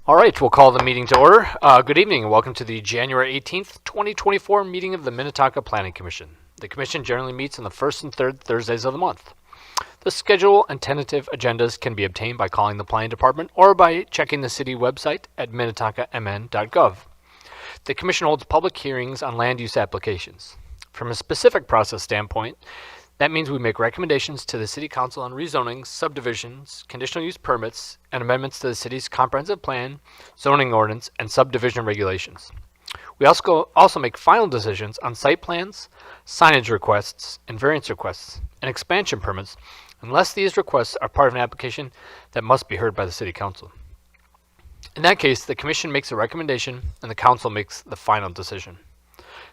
All right, we'll call the meeting to order. Good evening and welcome to the January 18th, 2024 meeting of the Minnetonka Planning Commission. The commission generally meets on the first and third Thursdays of the month. The schedule and tentative agendas can be obtained by calling the planning department or by checking the city website at minnetonkamn.gov. The commission holds public hearings on land use applications. From a specific process standpoint, that means we make recommendations to the City Council on rezoning, subdivisions, conditional use permits, and amendments to the city's comprehensive plan, zoning ordinance, and subdivision regulations. We also make final decisions on site plans, signage requests, and variance requests, and expansion permits, unless these requests are part of an application that must be heard by the City Council. In that case, the Commission makes a recommendation, and the Council makes the final decision.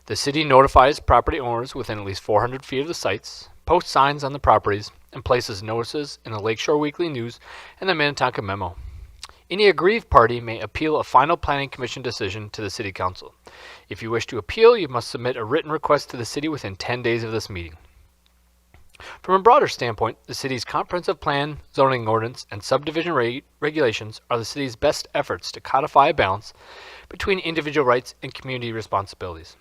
The City notifies property owners within at least 400 feet of the sites, posts signs on the properties, and places notices in the Lakeshore Weekly News and the Minnetonka Memo. Any aggrieved party may appeal a final Planning Commission decision to the City Council. If you wish to appeal, you must submit a written request to the City within 10 days of this meeting. From a broader standpoint, the City's comprehensive plan, zoning ordinance, and subdivision regulations are the City's best efforts to codify a balance between individual rights and community responsibilities.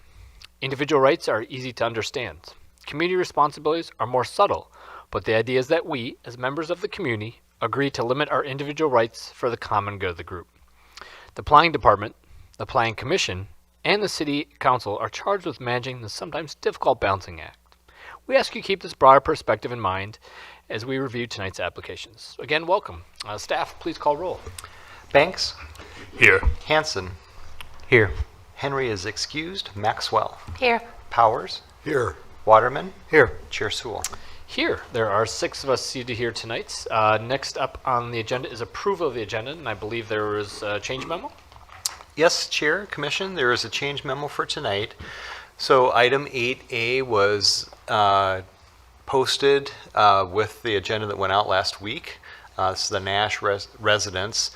Individual rights are easy to understand. Community responsibilities are more subtle, but the idea is that we, as members of the community, agree to limit our individual rights for the common good of the group. The Planning Department, the Planning Commission, and the City Council are charged with managing the sometimes difficult balancing act. We ask you to keep this broader perspective in mind as we review tonight's applications. Again, welcome. Staff, please call roll. Banks? Here. Hanson? Here. Henry is excused. Maxwell? Here. Powers? Here. Waterman? Here. Chair Sewell? Here, there are 6 of us seated here tonight. Next up on the agenda is approval of the agenda, and I believe there was a change memo. Yes, Chair, Commission, there is a change memo for tonight. So item 8A was posted with the agenda that went out last week. This is the Nash residence.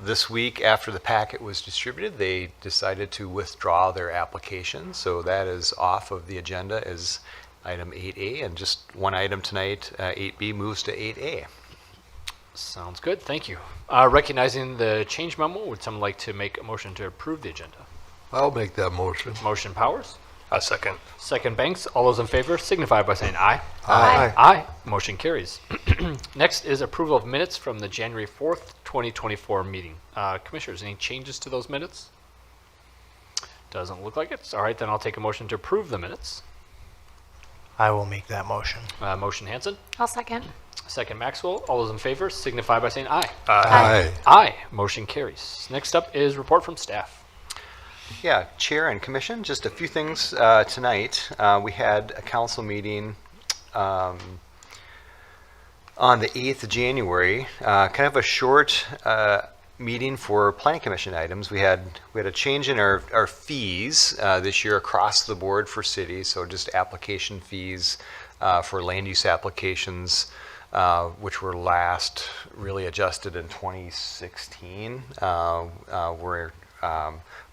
This week, after the packet was distributed, they decided to withdraw their application. So that is off of the agenda as item 8A. And just one item tonight, 8B moves to 8A. Sounds good, thank you. Recognizing the change memo, would someone like to make a motion to approve the agenda? I'll make that motion. Motion Powers. A second. Second Banks. All those in favor signify by saying aye. Aye. Aye. Motion carries. Next is approval of minutes from the January 4th, 2024 meeting. Commissioners, any changes to those minutes? Doesn't look like it. All right, then I'll take a motion to approve the minutes. I will make that motion. Motion Hanson. I'll second. Second Maxwell. All those in favor signify by saying aye. Aye. Aye. Motion carries. Next up is report from staff. Yeah, Chair and Commission, just a few things tonight. We had a council meeting on the 8th of January, kind of a short meeting for Planning Commission items. We had a change in our fees this year across the board for cities, so just application fees for land use applications, which were last really adjusted in 2016.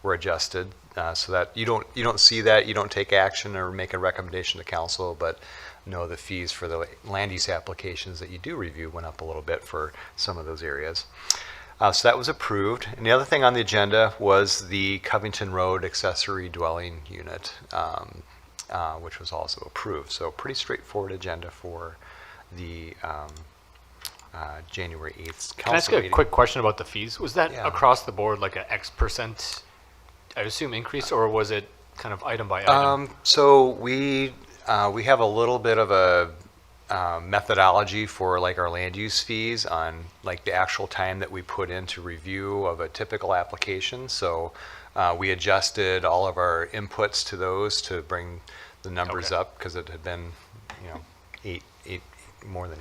Were adjusted so that you don't see that, you don't take action or make a recommendation to council, but know the fees for the land use applications that you do review went up a little bit for some of those areas. So that was approved. And the other thing on the agenda was the Covington Road accessory dwelling unit, which was also approved. So pretty straightforward agenda for the January 8th council meeting. Can I ask a quick question about the fees? Was that Yeah. across the board like an X%, I assume, increase, or was it kind of item by item? So we have a little bit of a methodology for like our land use fees on like the actual time that we put into review of a typical application. So we adjusted all of our inputs to those to bring the numbers Okay. up because it had been, more than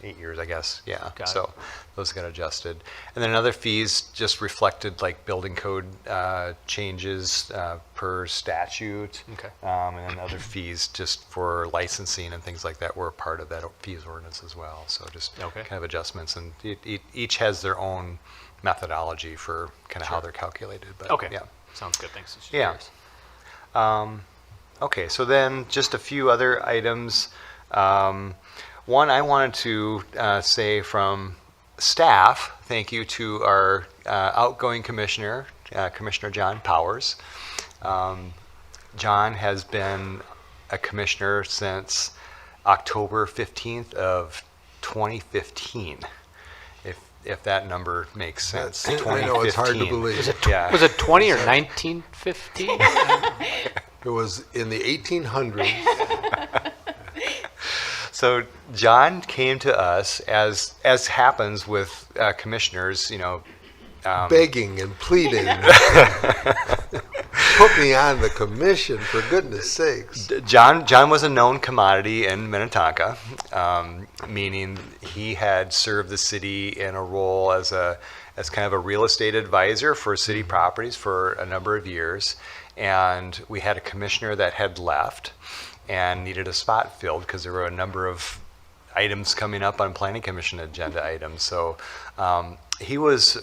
8 years, I guess. Yeah. Got So those got adjusted. And then other fees just reflected like building code changes per statute. Okay. And then other fees just for licensing and things like that were part of that fees ordinance as well. So just Okay. kind of adjustments, and each has their own methodology for kind of how Sure. they're calculated. But Okay. yeah. Sounds good. Thanks. Just Yeah. curious. Okay, so then just a few other items. One, I wanted to say from staff, thank you to our outgoing commissioner, Commissioner John Powers. John has been a commissioner since October 15th of 2015, if that number makes sense. I know it's hard to 2015. believe. Yeah. Was it 20 or 1915? It was in the 1800s. So John came to us, as happens with commissioners, Begging and pleading. Put me on the commission, for goodness sakes. John was a known commodity in Minnetonka, meaning he had served the city in a role as kind of a real estate advisor for city properties for a number of years. And we had a commissioner that had left and needed a spot filled because there were a number of items coming up on planning commission agenda items. So he was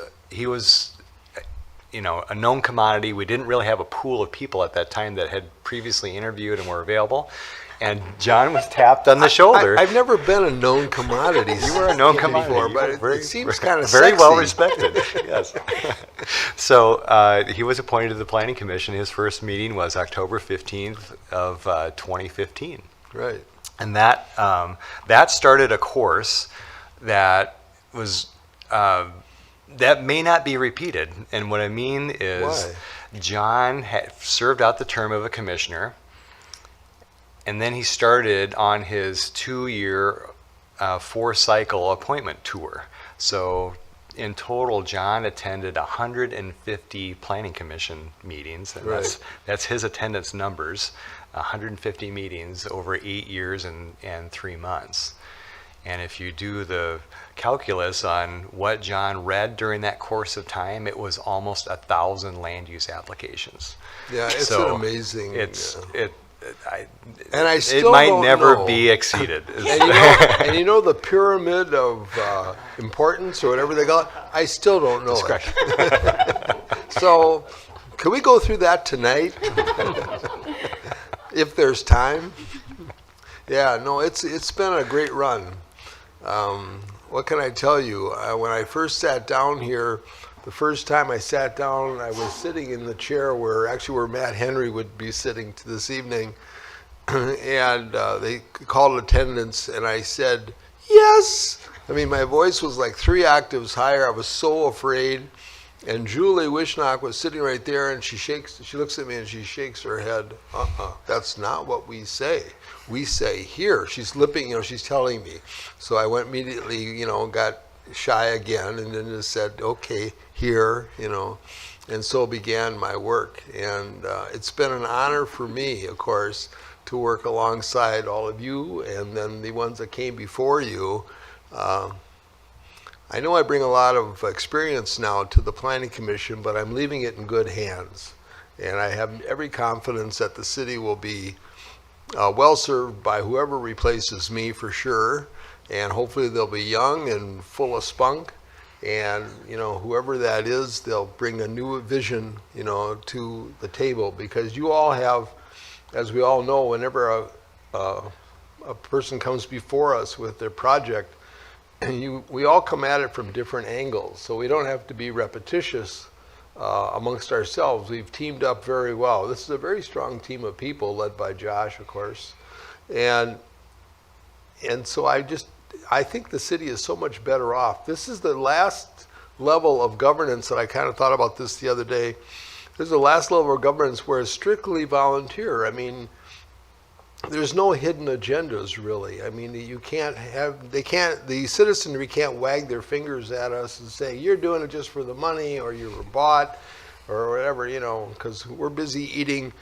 a known commodity. We didn't really have a pool of people at that time that had previously interviewed and were available. And John was tapped on the shoulder. I've never been a known commodity. You were a known commodity before, You but were it seems kind of very sexy. well respected. Yes. So he was appointed to the Planning Commission. His first meeting was October 15th of 2015. Right. And that started a course that was that may not be repeated. And what I mean is, Why? John had served out the term of a commissioner, and then he started on his 2-year, 4-cycle appointment tour. So in total, John attended 150 planning commission meetings, and Right. that's his attendance numbers. 150 meetings over 8 years and 3 months. And if you do the calculus on what John read during that course of time, it was almost 1,000 land use applications. Yeah, it's So an amazing. And I it still might don't never know. be exceeded. And you know the pyramid of importance or whatever they call it? I still don't know it. So, can we go through that tonight? If there's time? Yeah, no, it's been a great run. What can I tell you? When I first sat down here, the first time I sat down, I was sitting in the chair where Matt Henry would be sitting this evening, and they called attendance, and I said, yes! I mean, my voice was like 3 octaves higher. I was so afraid. And Julie Wishnock was sitting right there, and she looks at me and she shakes her head. That's not what we say. We say here. She's lipping, she's telling me. So I went immediately, got shy again, and then just said, okay, here, and so began my work. And it's been an honor for me, of course, to work alongside all of you and then the ones that came before you. I know I bring a lot of experience now to the Planning Commission, but I'm leaving it in good hands. And I have every confidence that the city will be well served by whoever replaces me for sure. And hopefully they'll be young and full of spunk. And, whoever that is, they'll bring a new vision, to the table. Because you all have, as we all know, whenever a person comes before us with their project, we all come at it from different angles, so we don't have to be repetitious amongst ourselves. We've teamed up very well. This is a very strong team of people led by Josh, of course. And so I think the city is so much better off. This is the last level of governance that I kind of thought about this the other day. This is the last level of governance where it's strictly volunteer. I mean, there's no hidden agendas, really. I mean, the citizenry can't wag their fingers at us and say, you're doing it just for the money, or you were bought, or whatever, because we're busy eating,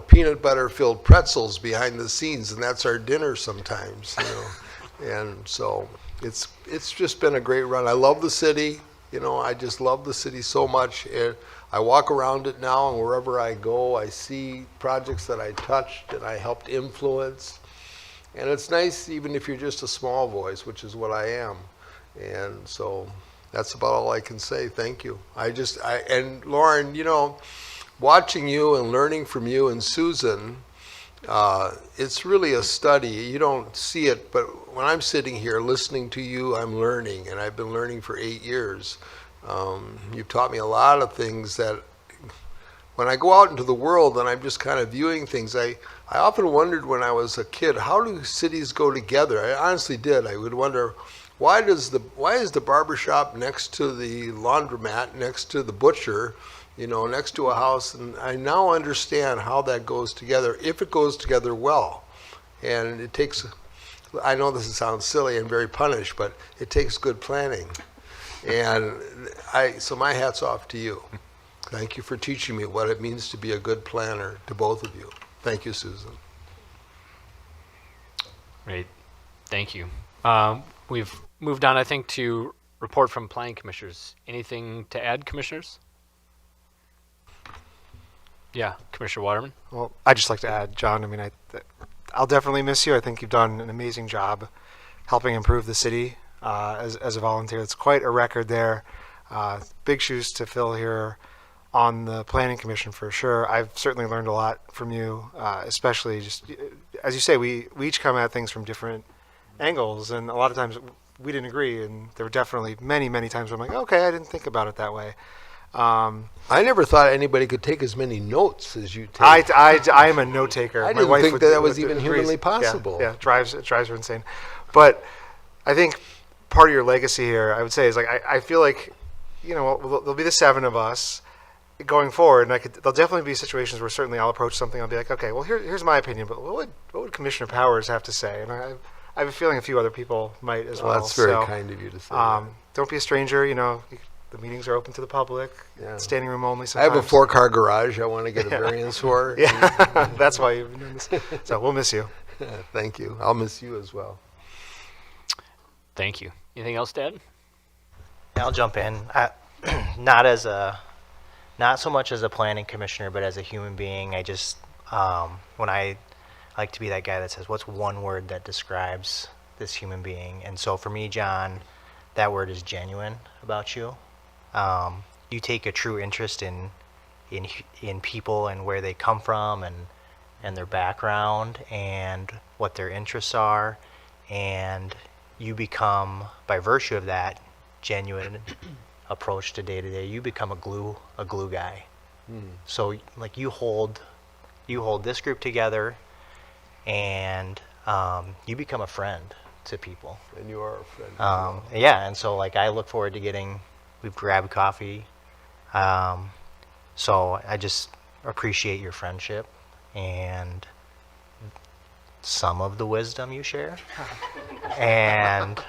peanut butter filled pretzels behind the scenes, and that's our dinner sometimes, And so it's just been a great run. I love the city. I just love the city so much. I walk around it now, and wherever I go, I see projects that I touched and I helped influence. And it's nice, even if you're just a small voice, which is what I am. And so that's about all I can say. Thank you. And Lauren, watching you and learning from you and Susan, it's really a study. You don't see it, but when I'm sitting here listening to you, I'm learning, and I've been learning for 8 years. You've taught me a lot of things that when I go out into the world and I'm just kind of viewing things, I often wondered when I was a kid, how do cities go together? I honestly did. I would wonder, why is the barber shop next to the laundromat, next to the butcher, next to a house? And I now understand how that goes together, if it goes together well. And it takes, I know this sounds silly and very punish, but it takes good planning. And so my hat's off to you. Thank you for teaching me what it means to be a good planner, to both of you. Thank you, Susan. Great. Thank you. We've moved on, I think, to report from planning commissioners. Anything to add, commissioners? Yeah, Commissioner Waterman. Well, I'd just like to add, John, I'll definitely miss you. I think you've done an amazing job helping improve the city as a volunteer. It's quite a record there. Big shoes to fill here on the Planning Commission for sure. I've certainly learned a lot from you, especially just, as you say, we each come at things from different angles, and a lot of times we didn't agree, and there were definitely many, many times where I'm like, okay, I didn't think about it that way. I never thought anybody could take as many notes as you take. I am a note taker. I My didn't wife think would- that was would even agree. humanly possible. Yeah, it drives her insane. But I think part of your legacy here, I would say, is like I feel like, there'll be the 7 of us going forward, and there'll definitely be situations where certainly I'll approach something. I'll be like, okay, well here's my opinion, but what would Commissioner Powers have to say? And I have a feeling a few other people might as well. That's very So, kind of you to say that. don't be a stranger. The meetings are open to the public. Yeah. Standing room only. I Sometimes. have a 4-car garage I want to get a variance for. Yeah, that's why you've been doing this. So we'll miss you. Thank you. I'll miss you as well. Thank you. Anything else to add? I'll jump in. Not so much as a planning commissioner, but as a human being. I just when I like to be that guy that says, "What's one word that describes this human being?" And so for me, John, that word is genuine about you. You take a true interest in people and where they come from and their background and what their interests are, and you become, by virtue of that genuine approach to day to day, you become a glue guy. So like you hold this group together, and you become a friend to people. And you are a friend. as well. Yeah, and so like I look forward to we've grabbed coffee. So I just appreciate your friendship and some of the wisdom you share, and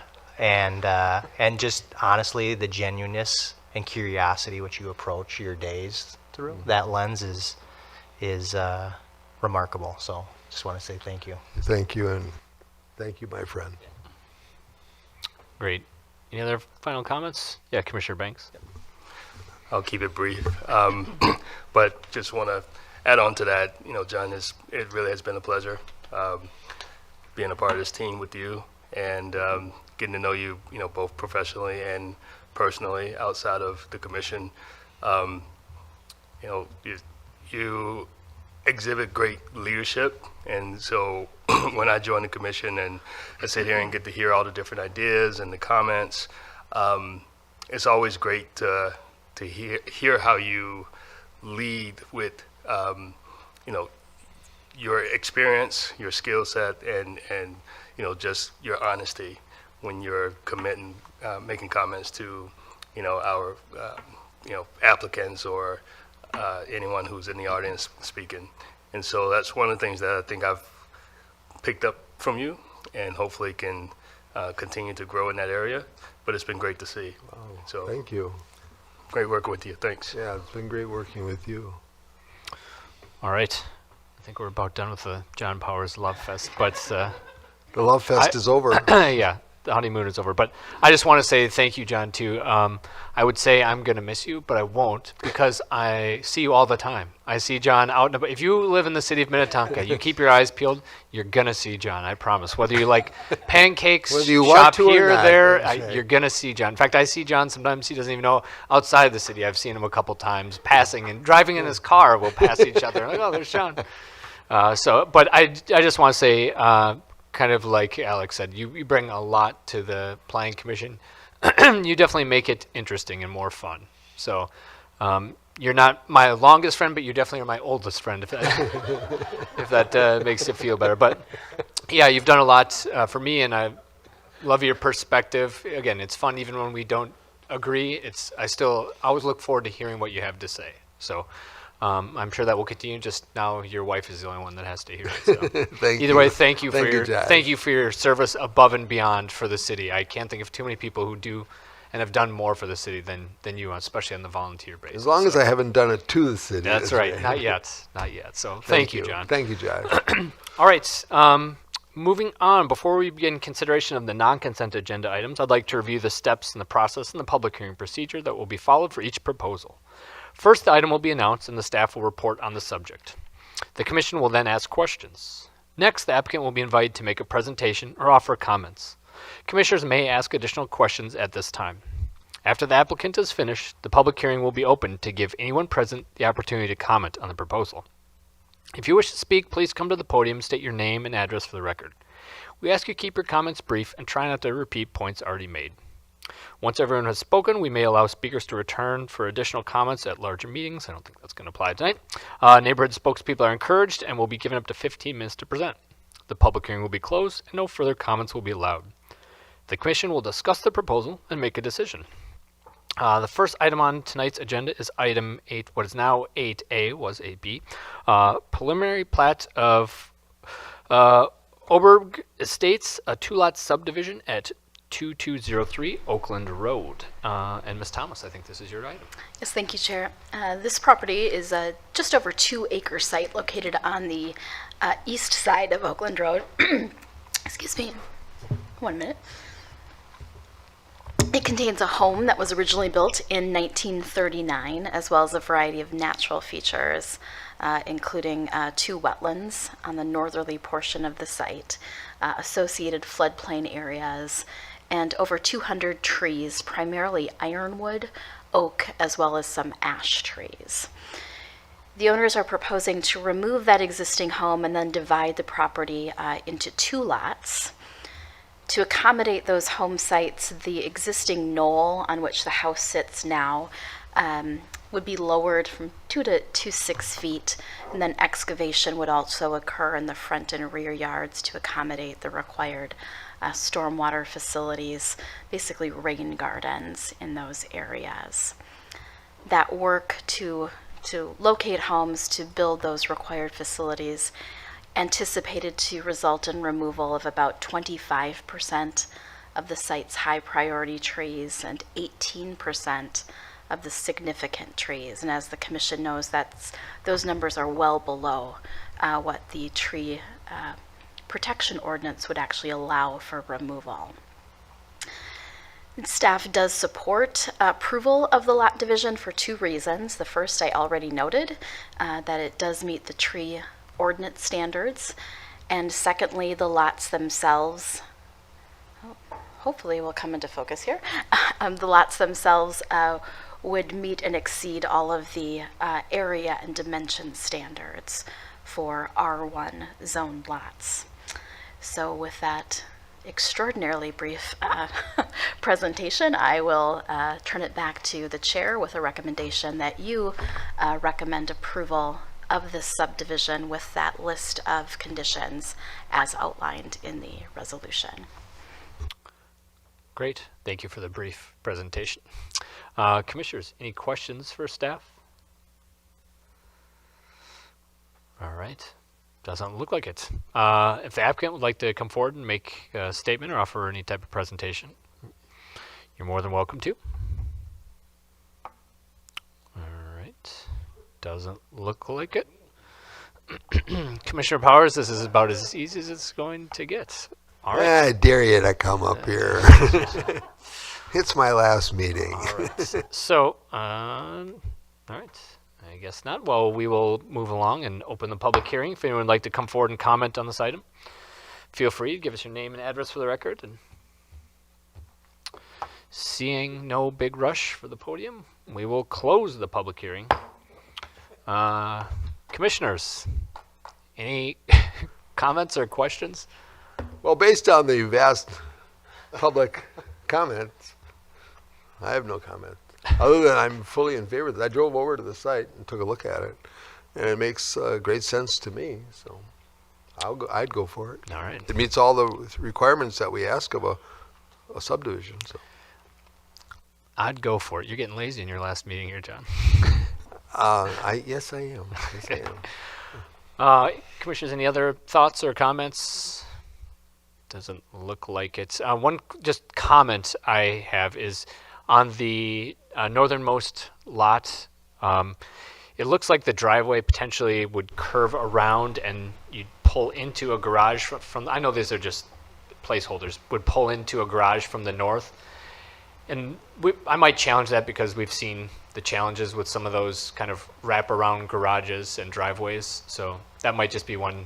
just honestly the genuineness and curiosity which you approach your days through. That lens is remarkable. So just want to say thank you. Thank you, and thank you, my friend. Great. Any other final comments? Yeah, Commissioner Banks. I'll keep it brief, but just want to add on to that. John, it really has been a pleasure being a part of this team with you and getting to know you, both professionally and personally outside of the commission. You exhibit great leadership, and so when I joined the commission and I sit here and get to hear all the different ideas and the comments, it's always great to hear how you lead with your experience, your skill set, and just your honesty when you're making comments to our applicants or anyone who's in the audience speaking. And so that's one of the things that I think I've picked up from you, and hopefully can continue to grow in that area. But it's been great to see. Wow. So Thank you. great working with you. Thanks. Yeah, it's been great working with you. All right. I think we're about done with the John Powers Love Fest, but The Love Fest is over. yeah, the honeymoon is over. But I just want to say thank you, John, too. I would say I'm going to miss you, but I won't, because I see you all the time. I see John out and about. If you live in the city of Minnetonka, you keep your eyes peeled, you're going to see John, I promise. Whether you like pancakes, Whether you shop want to or here or not, there, that's right. you're going to see John. In fact, I see John sometimes he doesn't even know outside the city. I've seen him a couple times passing and driving in his car. We'll pass each other. Like, oh, there's John. But I just want to say, kind of like Alex said, you bring a lot to the Planning Commission. you definitely make it interesting and more fun. So you're not my longest friend, but you definitely are my oldest friend, if that makes it feel better. But yeah, you've done a lot for me, and I love your perspective. Again, it's fun even when we don't agree. I still always look forward to hearing what you have to say. So I'm sure that will continue. Just now, your wife is the only one that has to hear it. So. Either way, thank you for your service above and beyond for the city. I can't think of too many people who do and have done more for the city than you, especially on the volunteer basis. As long as I haven't done it to the city. That's right. Not yet. So thank you, John. Thank you, Josh. All right. Moving on, before we begin consideration of the non-consent agenda items, I'd like to review the steps in the process and the public hearing procedure that will be followed for each proposal. First, the item will be announced and the staff will report on the subject. The commission will then ask questions. Next, the applicant will be invited to make a presentation or offer comments. Commissioners may ask additional questions at this time. After the applicant is finished, the public hearing will be open to give anyone present the opportunity to comment on the proposal. If you wish to speak, please come to the podium, state your name and address for the record. We ask you keep your comments brief and try not to repeat points already made. Once everyone has spoken, we may allow speakers to return for additional comments at larger meetings. I don't think that's going to apply tonight. Neighborhood spokespeople are encouraged and will be given up to 15 minutes to present. The public hearing will be closed and no further comments will be allowed. The commission will discuss the proposal and make a decision. The first item on tonight's agenda is item 8, what is now 8A, was 8B. Preliminary plat of Oberg Estates, a 2-lot subdivision at 2203 Oakland Road. And Ms. Thomas, I think this is your item. Yes, thank you, Chair. This property is a just over 2-acre site located on the east side of Oakland Road. Excuse me. 1 minute. It contains a home that was originally built in 1939, as well as a variety of natural features, including 2 wetlands on the northerly portion of the site, associated floodplain areas, and over 200 trees, primarily ironwood, oak, as well as some ash trees. The owners are proposing to remove that existing home and then divide the property into 2 lots. To accommodate those home sites, the existing knoll on which the house sits now would be lowered from 2 to 6 feet, and then excavation would also occur in the front and rear yards to accommodate the required stormwater facilities, basically rain gardens in those areas. That work to locate homes to build those required facilities anticipated to result in removal of about 25% of the site's high priority trees and 18% of the significant trees. And as the commission knows, those numbers are well below what the tree protection ordinance would actually allow for removal. Staff does support approval of the lot division for 2 reasons. The first I already noted, that it does meet the tree ordinance standards, and secondly, the lots themselves, hopefully will come into focus here, the lots themselves would meet and exceed all of the area and dimension standards for R1 zoned lots. So with that extraordinarily brief presentation, I will turn it back to the chair with a recommendation that you recommend approval of this subdivision with that list of conditions as outlined in the resolution. Great. Thank you for the brief presentation. Commissioners, any questions for staff? All right. Doesn't look like it. If the applicant would like to come forward and make a statement or offer any type of presentation, you're more than welcome to. All right. Doesn't look like it. Commissioner Powers, this is about as easy as it's going to get. All right. I dare you to come up here. It's my last meeting. All right. So, all right. I guess not. Well, we will move along and open the public hearing. If anyone would like to come forward and comment on this item, feel free to give us your name and address for the record. And seeing no big rush for the podium, we will close the public hearing. Commissioners, any comments or questions? Well, based on the vast public comments, I have no comment. Other than I'm fully in favor of it. I drove over to the site and took a look at it, and it makes great sense to me. So I'd go for it. All right. It meets all the requirements that we ask of a subdivision. So I'd go for it. You're getting lazy in your last meeting here, John. yes, I am. Yes, I am. Commissioners, any other thoughts or comments? Doesn't look like it. One just comment I have is on the northernmost lot. It looks like the driveway potentially would curve around and you'd pull into a garage from I know these are just placeholders, would pull into a garage from the north. And I might challenge that because we've seen the challenges with some of those kind of wraparound garages and driveways. So that might just be one,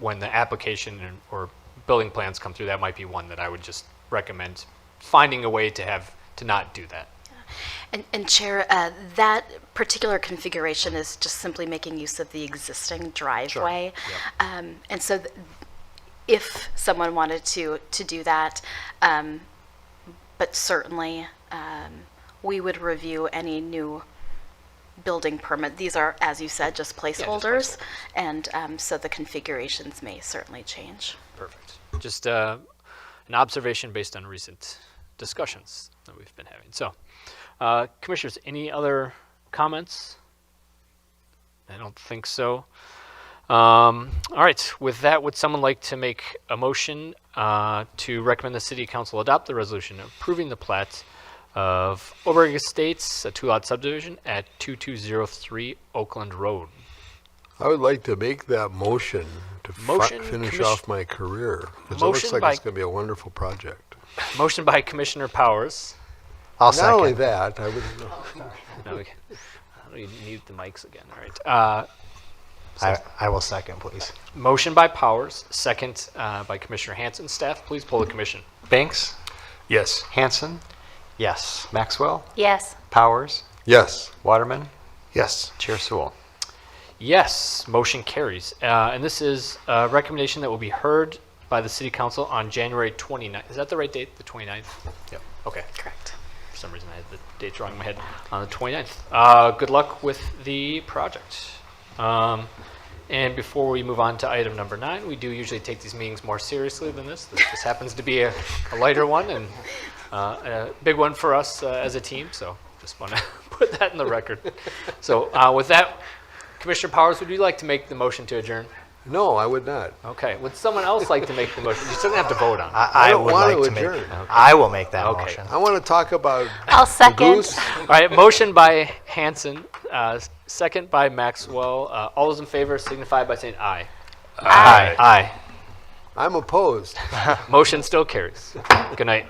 when the application or building plans come through, that might be one that I would just recommend finding a way to not do that. And Chair, that particular configuration is just simply making use of the existing driveway. Yep. And so if someone wanted to do that, but certainly we would review any new building permit. These are, as you said, just placeholders. And so the configurations may certainly change. Perfect. Just an observation based on recent discussions that we've been having. So, Commissioners, any other comments? I don't think so. All right. With that, would someone like to make a motion to recommend the City Council adopt the resolution approving the plat of Oberg Estates, a two-lot subdivision at 2203 Oakland Road? I would like to make that motion to Motion, finish commission- off my career, because it looks Motion like by- it's going to be a wonderful project. Motion by Commissioner Powers. I'll Not second. only that, I would. No, we need the mics again. All right. I will second, please. Motion by Powers, second by Commissioner Hanson. Staff, please pull the commission. Banks, Yes. Hanson, Yes. Maxwell, Yes. Powers, Yes. Waterman, Yes. Chair Sewell. Yes, motion carries. And this is a recommendation that will be heard by the City Council on January 29th. Is that the right date, the 29th? Yep. Okay. Correct. For some reason, I had the dates wrong in my head. On the 29th. Good luck with the project. And before we move on to item number 9, we do usually take these meetings more seriously than this. This happens to be a lighter one and a big one for us as a team. So just want to put that in the record. So with that, Commissioner Powers, would you like to make the motion to adjourn? No, I would not. Okay. Would someone else like to make the motion? You still don't have to vote on it. I don't would want like to to make. adjourn. I will make that Okay. motion. I want to talk about I'll the second. goose. All right. Motion by Hanson, second by Maxwell. All those in favor signify by saying aye. Aye. Aye. I'm opposed. Motion still carries. Good night.